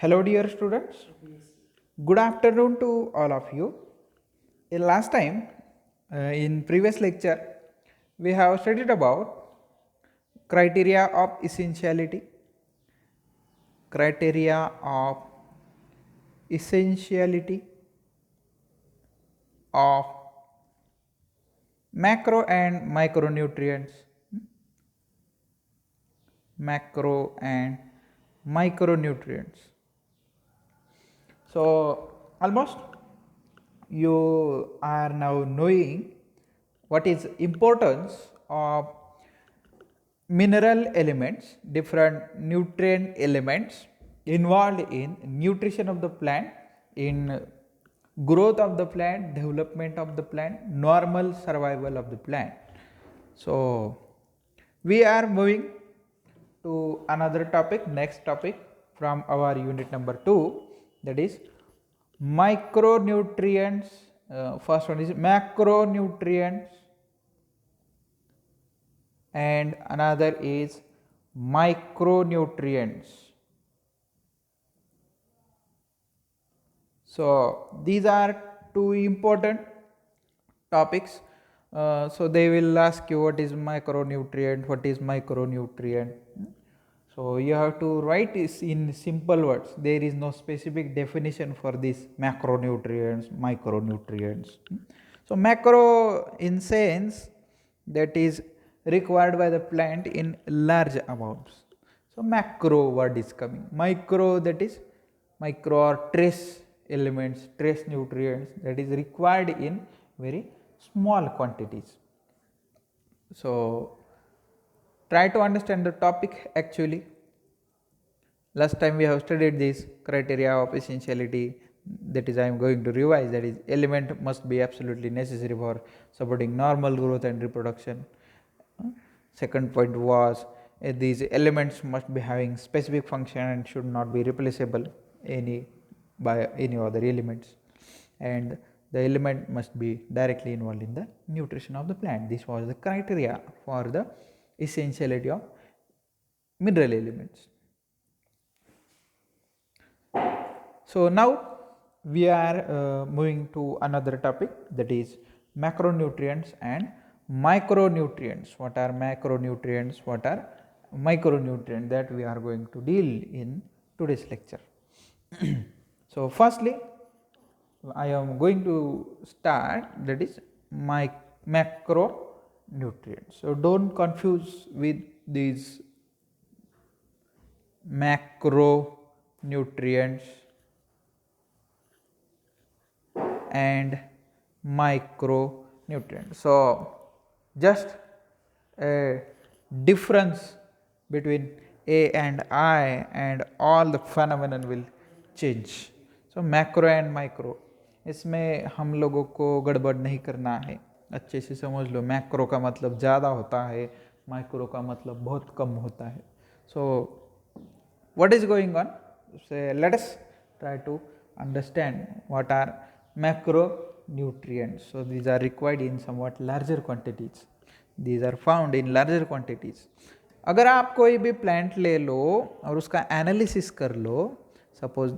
Hello, dear students. Good afternoon to all of you. In last time, in previous lecture, we have studied about criteria of essentiality, criteria of essentiality of macro and micronutrients, macro and micronutrients. So almost you are now knowing what is importance of mineral elements, different nutrient elements involved in nutrition of the plant, in growth of the plant, development of the plant, normal survival of the plant. So we are moving to another topic, next topic from our unit number 2, that is micronutrients. First one is macronutrients and another is micronutrients. So these are two important topics. So they will ask you what is macronutrient, what is micronutrient. So you have to write this in simple words. There is no specific definition for these macronutrients, micronutrients. So macro in sense that is required by the plant in large amounts. So macro word is coming. Micro, that is micro or trace elements, trace nutrients, that is required in very small quantities. So try to understand the topic actually. Last time we have studied this criteria of essentiality, that is I am going to revise, that is element must be absolutely necessary for supporting normal growth and reproduction. Second point was these elements must be having specific function and should not be replaceable by any other elements, and the element must be directly involved in the nutrition of the plant. This was the criteria for the essentiality of mineral elements. So now we are moving to another topic, that is macronutrients and micronutrients. What are macronutrients, what are micronutrients, that we are going to deal in today's lecture. So firstly I am going to start, that is macronutrients. So don't confuse with these macronutrients and micronutrients. So just a difference between A and I and all the phenomenon will change. So macro and micro, इसमें हम लोगों को गड़बड़ नहीं करना है, अच्छे से समझ लो. मैक्रो का मतलब ज़्यादा होता है, माइक्रो का मतलब बहुत कम होता है. सो what is going on? So let us try to understand what are macronutrients. So these are required in somewhat larger quantities. These are found in larger quantities. अगर आप कोई भी प्लांट ले लो और उसका एनालिसिस कर लो, suppose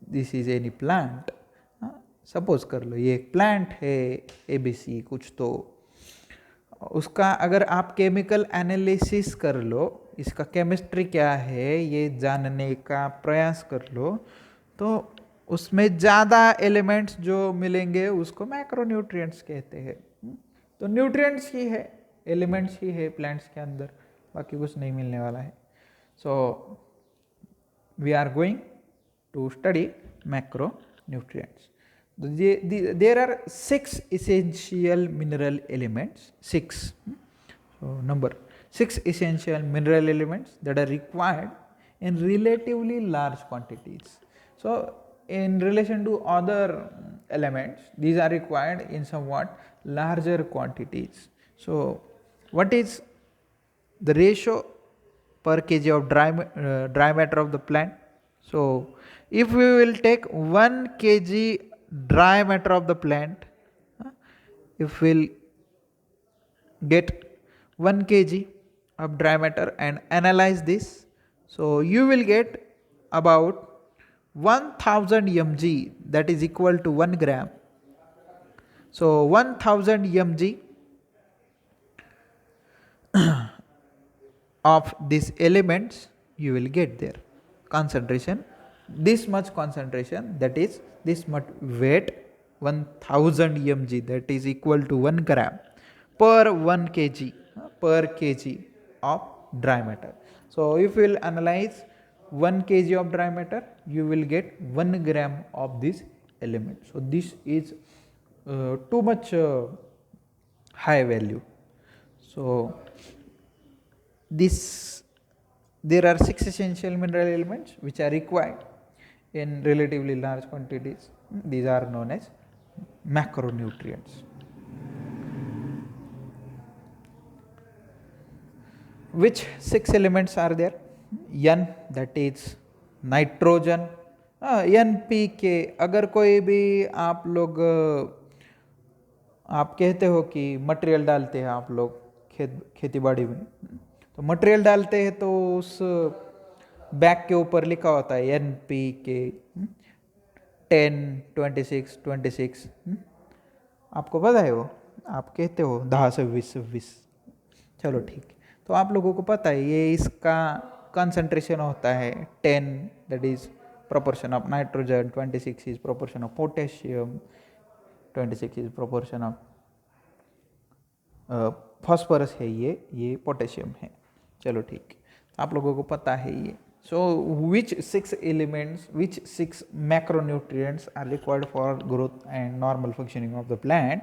this is any plant, suppose कर लो ये एक प्लांट है ABC कुछ, तो उसका अगर आप केमिकल एनालिसिस कर लो, इसका केमिस्ट्री क्या है ये जानने का प्रयास कर लो, तो उसमें ज़्यादा एलिमेंट्स जो मिलेंगे उसको मैक्रोन्यूट्रिएंट्स कहते हैं. तो न्यूट्रिएंट्स ही है, एलिमेंट्स ही है प्लांट्स के अंदर, बाकी कुछ नहीं मिलने वाला है. So we are going to study macronutrients. There are 6 essential mineral elements, 6. So number 6 essential mineral elements that are required in relatively large quantities. So in relation to other elements, these are required in somewhat larger quantities. So what is the ratio per kg of dry matter of the plant? So if we will take 1 kg dry matter of the plant, if we'll get 1 kg of dry matter and analyze this, so you will get about 1000 mg, that is equal to 1 gram. So 1000 mg of these elements you will get there. Concentration, this much concentration, that is this much weight, 1000 mg, that is equal to 1 gram per 1 kg per kg of dry matter. So if you will analyze 1 kg of dry matter, you will get 1 gram of this element. So this is too much high value. So there are 6 essential mineral elements which are required in relatively large quantities. These are known as macronutrients. Which 6 elements are there? N, that is nitrogen, NPK. अगर कोई भी आप लोग आप कहते हो कि material डालते हैं आप लोग खेती बाड़ी में, तो मटेरियल डालते हैं तो उस बैग के ऊपर लिखा होता है NPK 10, 26, 26। आपको पता है वो, आप कहते हो 10, 26, 26। चलो ठीक, तो आप लोगों को पता है ये इसका कंसंट्रेशन होता है 10, that is proportion of nitrogen, 26 is proportion of potassium, 26 is proportion of phosphorus है, ये पोटेशियम है। चलो ठीक, आप लोगों को पता है ये। So which 6 elements, which 6 macronutrients are required for growth and normal functioning of the plant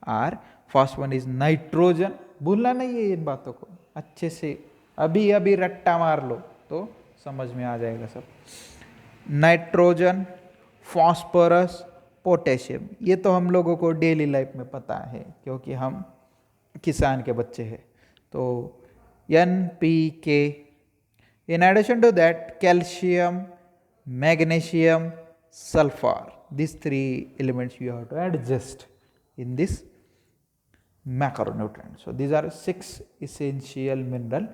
are, first one is nitrogen. भूलना नहीं है इन बातों को, अच्छे से अभी अभी रट्टा मार लो तो समझ में आ जाएगा सब। नाइट्रोजन, फॉस्फोरस, पोटेशियम, ये तो हम लोगों को डेली लाइफ में पता है क्योंकि हम किसान के बच्चे हैं। तो NPK, in addition to that calcium, magnesium, sulfur, these 3 elements you have to adjust in this macronutrients. So these are 6 essential mineral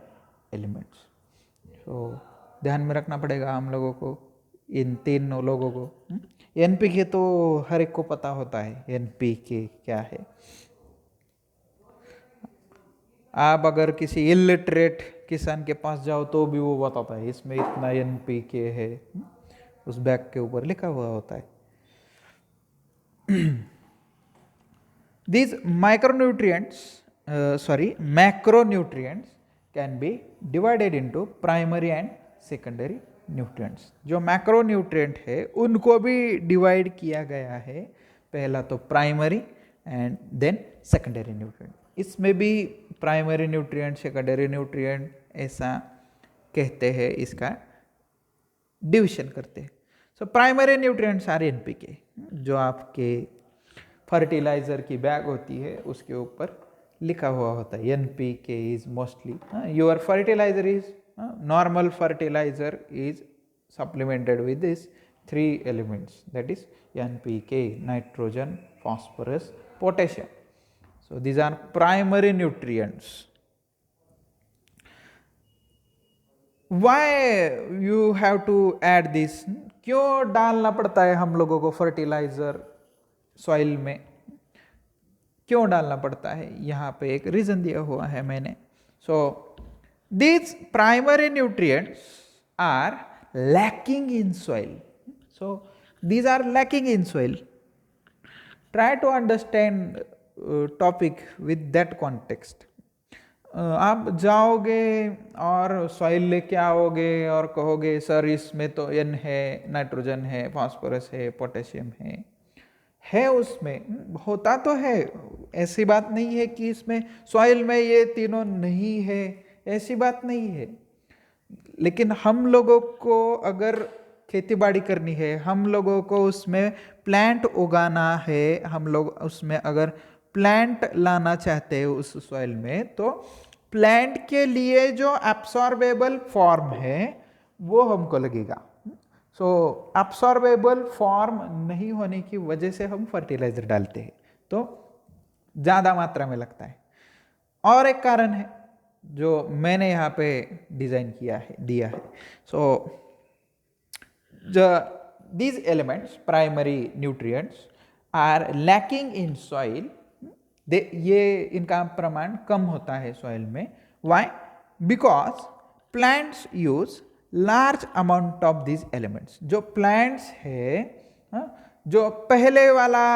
elements. So ध्यान में रखना पड़ेगा हम लोगों को, इन 3 लोगों को। NPK तो हर एक को पता होता है NPK क्या है। आप अगर किसी इलिटरेट किसान के पास जाओ तो भी वो बताता है इसमें इतना NPK है, उस बैग के ऊपर लिखा हुआ होता है। These macronutrients can be divided into primary and secondary nutrients. जो मैक्रोन्यूट्रिएंट है उनको भी डिवाइड किया गया है, पहला तो primary and then secondary nutrient. इसमें भी प्राइमरी न्यूट्रिएंट, सेकेंडरी न्यूट्रिएंट ऐसा कहते हैं, इसका डिवीजन करते हैं। So primary nutrients are NPK, जो आपके फर्टिलाइजर की बैग होती है उसके ऊपर लिखा हुआ होता है NPK is mostly your fertiliser is normal fertiliser is supplemented with these 3 elements, that is NPK, nitrogen, phosphorus, potassium. So these are primary nutrients. Why you have to add this? क्यों डालना पड़ता है हम लोगों को फर्टिलाइजर सॉइल में, क्यों डालना पड़ता है? यहाँ पे एक रीजन दिया हुआ है मैंने। सो these primary nutrients are lacking in soil. So these are lacking in soil. Try to understand topic with that context. आप जाओगे और सॉइल लेके आओगे और कहोगे सर इसमें तो N है, नाइट्रोजन है, फास्फोरस है, पोटेशियम है उसमें, होता तो है, ऐसी बात नहीं है कि इसमें सॉइल में ये तीनों नहीं है, ऐसी बात नहीं है। लेकिन हम लोगों को अगर खेती बाड़ी करनी है, हम लोगों को उसमें प्लांट उगाना है, हम लोग उसमें अगर प्लांट लाना चाहते हैं उस सॉइल में, तो प्लांट के लिए जो एब्सॉर्बेबल फॉर्म है वो हमको लगेगा। सो एब्सॉर्बेबल फॉर्म नहीं होने की वजह से हम फर्टिलाइजर डालते हैं तो ज़्यादा मात्रा में लगता है। और एक कारण है जो मैंने यहाँ पे डिज़ाइन किया है, दिया है। सो these elements, primary nutrients, are lacking in soil. ये इनका प्रमाण कम होता है सॉइल में. Why? Because plants use large amount of these elements. जो plants है, जो पहले वाला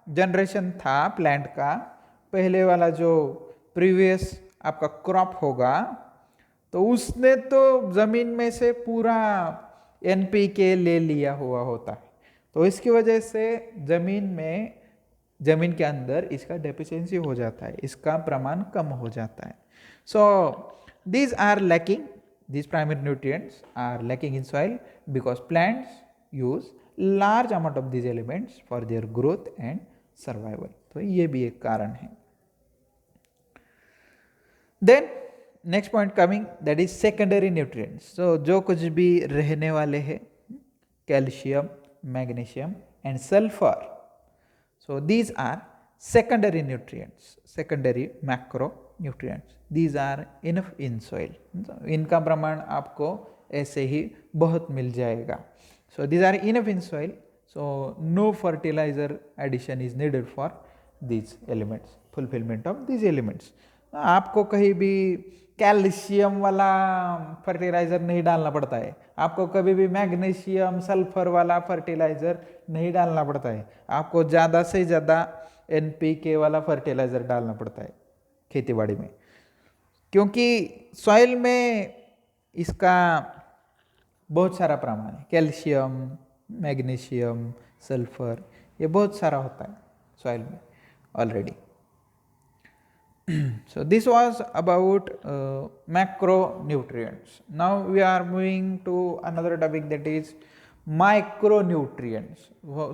जनरेशन था प्लांट का, पहले वाला जो प्रीवियस आपका क्रॉप होगा, तो उसने तो जमीन में से पूरा NPK ले लिया हुआ होता है. तो इसकी वजह से जमीन के अंदर इसका डेफिशिएंसी हो जाता है, इसका प्रमाण कम हो जाता है. सो these are lacking, these primary nutrients are lacking in soil because plants use large amount of these elements for their growth and survival. तो ये भी एक कारण है. Then next point coming, that is secondary nutrients. So जो कुछ भी रहने वाले हैं, calcium, magnesium and sulfur. So these are secondary nutrients, secondary macronutrients. These are enough in soil. इनका प्रमाण आपको ऐसे ही बहुत मिल जाएगा. So these are enough in soil. So no fertilizer addition is needed for these elements, fulfillment of these elements. आपको कहीं भी calcium वाला फर्टिलाइजर नहीं डालना पड़ता है, आपको कभी भी मैग्नीशियम सल्फर वाला फर्टिलाइजर नहीं डालना पड़ता है, आपको ज़्यादा से ज़्यादा NPK वाला फर्टिलाइजर डालना पड़ता है खेतीबाड़ी में, क्योंकि सॉइल में इसका बहुत सारा प्रमाण है. कैल्शियम, मैग्नीशियम, सल्फर, ये बहुत सारा होता है सॉइल में already. So this was about macronutrients. Now we are moving to another topic, that is micronutrients.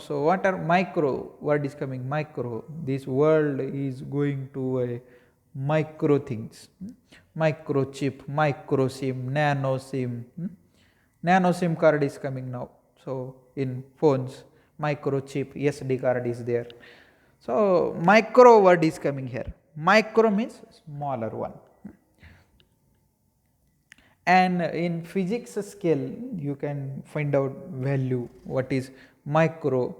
So what are micro? Word is coming micro. This world is going to a micro things. Microchip, micro SIM, nano SIM. Nano SIM card is coming now. So in phones, microchip, SD card is there. So micro word is coming here. Micro means smaller one. And in physics scale, you can find out value what is micro,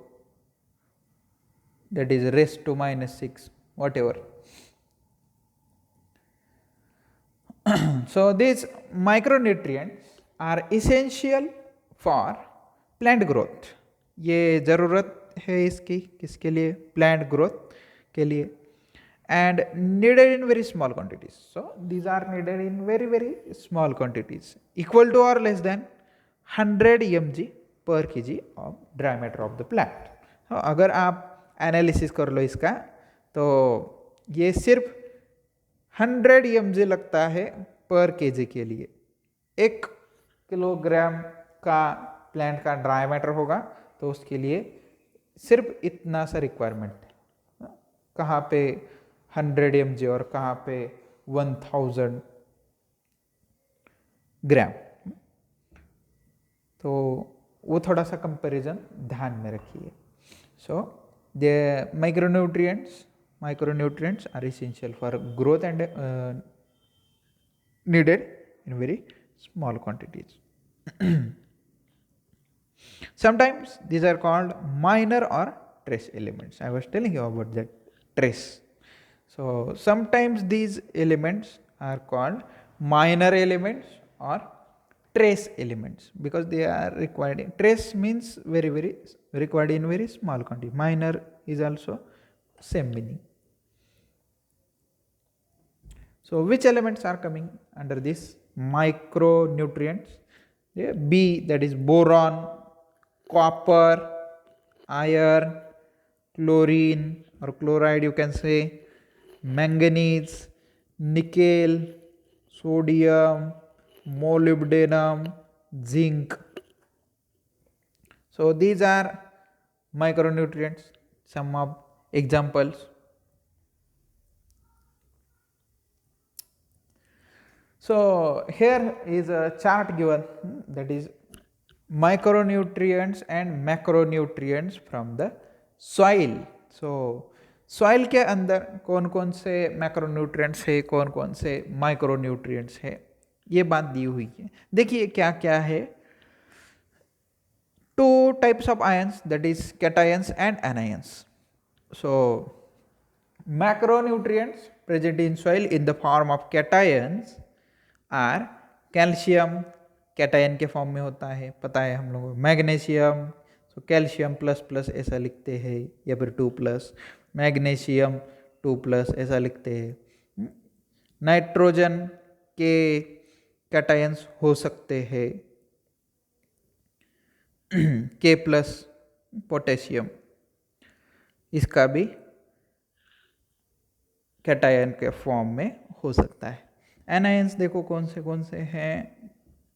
that is raised to -6, whatever. So these micronutrients are essential for plant growth. ये ज़रूरत है इसकी, किसके लिए? Plant growth के लिए. And needed in very small quantities. So these are needed in very small quantities, equal to or less than 100 mg per kg of dry matter of the plant. So अगर आप analysis कर लो इसका, तो ये सिर्फ 100 mg लगता है पर kg के लिए. 1 किलोग्राम का प्लांट का ड्राई मैटर होगा, तो उसके लिए सिर्फ इतना सा रिक्वायरमेंट है. कहाँ पे 100 mg और कहाँ पे 1000 ग्राम. तो वो थोड़ा सा कंपैरिजन ध्यान में रखिए. So the micronutrients are essential for growth and needed in very small quantities. Sometimes these are called minor or trace elements. I was telling you about that trace. So sometimes these elements are called minor elements or trace elements because they are required in, trace means very required in very small quantity. Minor is also same meaning. So which elements are coming under this micronutrients? Yeah, B, that is boron, copper, iron, chlorine or chloride you can say, manganese, nickel, sodium, molybdenum, zinc. So these are micronutrients, some of examples. So here is a chart given, that is micronutrients and macronutrients from the soil. So soil के अंदर कौन कौन से macronutrients है, कौन कौन से micronutrients है, ये बात दी हुई है. देखिए क्या क्या है. 2 types of ions, that is cations and anions. So macronutrients present in soil in the form of cations are calcium, cation के फॉर्म में होता है, पता है हम लोगों को, magnesium, so calcium plus plus ऐसा लिखते हैं, या फिर 2 प्लस, मैग्नीशियम 2 प्लस ऐसा लिखते हैं। नाइट्रोजन के कैटायंस हो सकते हैं के प्लस पोटेशियम, इसका भी कैटायन के फॉर्म में हो सकता है। एनायंस देखो कौन से हैं,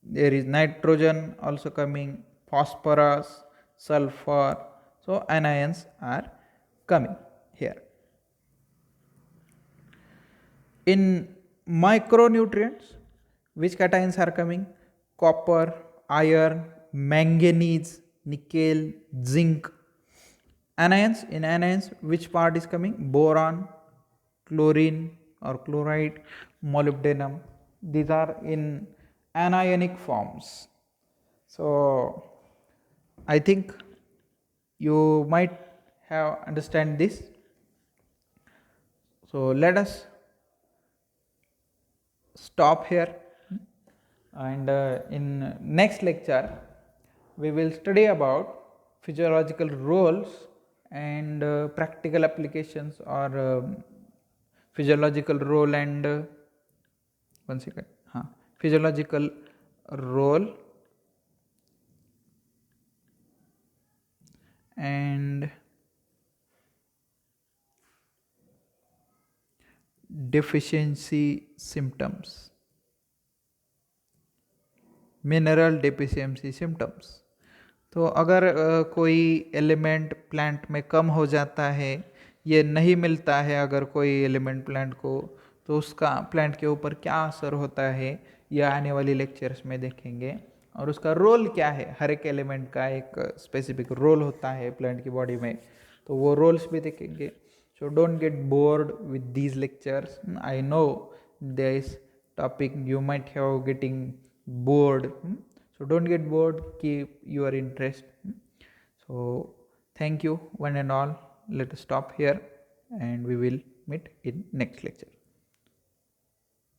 there is nitrogen also coming, phosphorus, sulfur, so anions are coming here. In micronutrients, which cations are coming? Copper, iron, manganese, nickel, zinc. Anions, in anions, which part is coming? Boron, chlorine or chloride, molybdenum. These are in anionic forms. So I think you might have understand this. So let us stop here, and in next lecture we will study about physiological roles and practical applications, or physiological role and one second, physiological role and deficiency symptoms, mineral deficiency symptoms. तो अगर कोई element plant में कम हो जाता है, ये नहीं मिलता है अगर कोई एलिमेंट प्लांट को, तो उसका प्लांट के ऊपर क्या असर होता है, यह आने वाली लेक्चर्स में देखेंगे। और उसका रोल क्या है, हर एक एलिमेंट का एक स्पेसिफिक रोल होता है प्लांट की बॉडी में, तो वो रोल्स भी देखेंगे। So don't get bored with these lectures. I know this topic you might have getting bored. So don't get bored, keep your interest. So thank you one and all. Let us stop here and we will meet in next lecture.